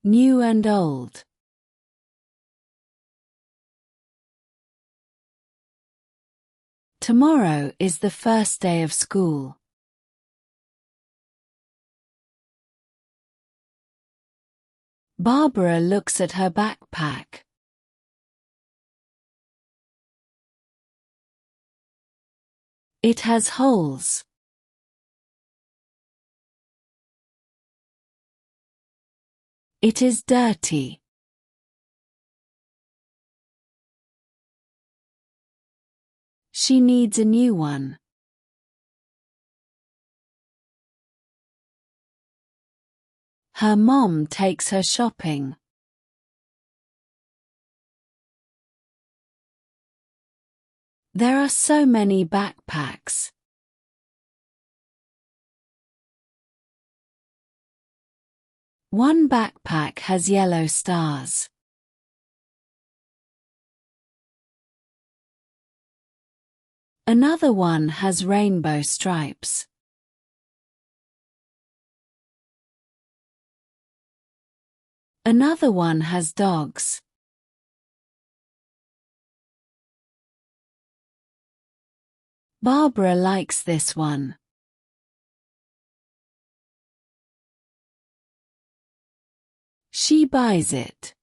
new and old. Tomorrow is the first day of school. Barbara looks at her backpack. It has holes. It is dirty. She needs a new one. Her mom takes her shopping. There are so many backpacks. One backpack has yellow stars. Another one has rainbow stripes. Another one has dogs. Barbara likes this one. She buys it.